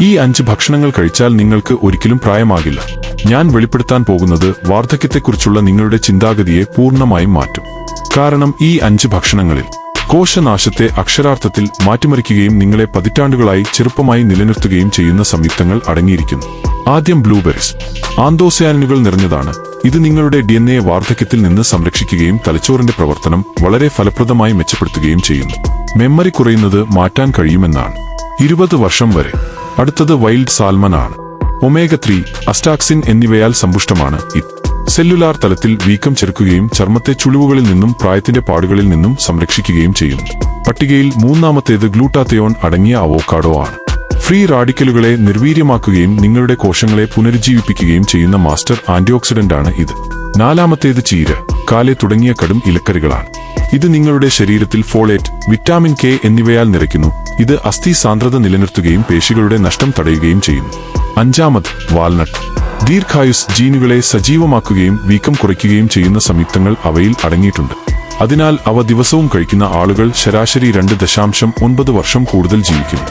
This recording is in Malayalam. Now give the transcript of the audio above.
ഈ 5 ഭക്ഷണങ്ങൾ കഴിച്ചാൽ നിങ്ങൾക്ക് ഒരിക്കലും പ്രായമാകില്ല. ഞാൻ വെളിപ്പെടുത്താൻ പോകുന്നത് വാർദ്ധക്യത്തെക്കുറിച്ചുള്ള നിങ്ങളുടെ ചിന്താഗതിയെ പൂർണ്ണമായും മാറ്റും. കാരണം ഈ 5 ഭക്ഷണങ്ങളിൽ കോശനാശത്തെ അക്ഷരാർത്ഥത്തിൽ മാറ്റിമറിക്കുകയും നിങ്ങളെ പതിറ്റാണ്ടുകളായി ചെറുപ്പമായി നിലനിർത്തുകയും ചെയ്യുന്ന സംയുക്തങ്ങൾ അടങ്ങിയിരിക്കുന്നു. ആദ്യം ബ്ലൂബെറീസ്. ആന്തോസയാനിനുകൾ നിറഞ്ഞതാണ്. ഇത് നിങ്ങളുടെ DNA വാർദ്ധക്യത്തിൽ നിന്ന് സംരക്ഷിക്കുകയും തലച്ചോറിന്റെ പ്രവർത്തനം വളരെ ഫലപ്രദമായി മെച്ചപ്പെടുത്തുകയും ചെയ്യുന്നു. മെമ്മറി കുറയുന്നത് മാറ്റാൻ കഴിയുമെന്നാണ്. 20 വർഷം വരെ. അടുത്തത് വൈൽഡ് സാൽമൺ ആണ്. ഒമേഗ 3, അസ്റ്റാക്സിൻ എന്നിവയാൽ സമ്പുഷ്ടമാണ് ഇത്. സെല്ലുലാർ തലത്തിൽ വീക്കം ചെറുക്കുകയും ചർമ്മത്തെ ചുളിവുകളിൽ നിന്നും പ്രായത്തിന്റെ പാടുകളിൽ നിന്നും സംരക്ഷിക്കുകയും ചെയ്യുന്നു. പട്ടികയിൽ 3-ാമത്തേത് ഗ്ലൂട്ടാത്തയോൺ അടങ്ങിയ അവോക്കാഡോ ആണ്. ഫ്രീ റാഡിക്കലുകളെ നിർവീര്യമാക്കുകയും നിങ്ങളുടെ കോശങ്ങളെ പുനരുജ്ജീവിപ്പിക്കുകയും ചെയ്യുന്ന മാസ്റ്റർ ആന്റിഓക്സിഡന്റാണ് ഇത്. 4-ാമത്തേത് ചീര, കാലെ തുടങ്ങിയ കടും ഇലക്കറികളാണ്. ഇത് നിങ്ങളുടെ ശരീരത്തിൽ ഫോളേറ്റ്, വിറ്റാമിൻ കെ എന്നിവയാൽ നിറയ്ക്കുന്നു. ഇത് അസ്ഥി സാന്ദ്രത നിലനിർത്തുകയും പേശികളുടെ നഷ്ടം തടയുകയും ചെയ്യുന്നു. 5-ാമത് വാൽനട്ട്. ദീർഘായുസ് ജീനുകളെ സജീവമാക്കുകയും വീക്കം കുറയ്ക്കുകയും ചെയ്യുന്ന സംയുക്തങ്ങൾ അവയിൽ അടങ്ങിയിട്ടുണ്ട്. അതിനാൽ അവ ദിവസവും കഴിക്കുന്ന ആളുകൾ ശരാശരി 2.9 വർഷം കൂടുതൽ ജീവിക്കും.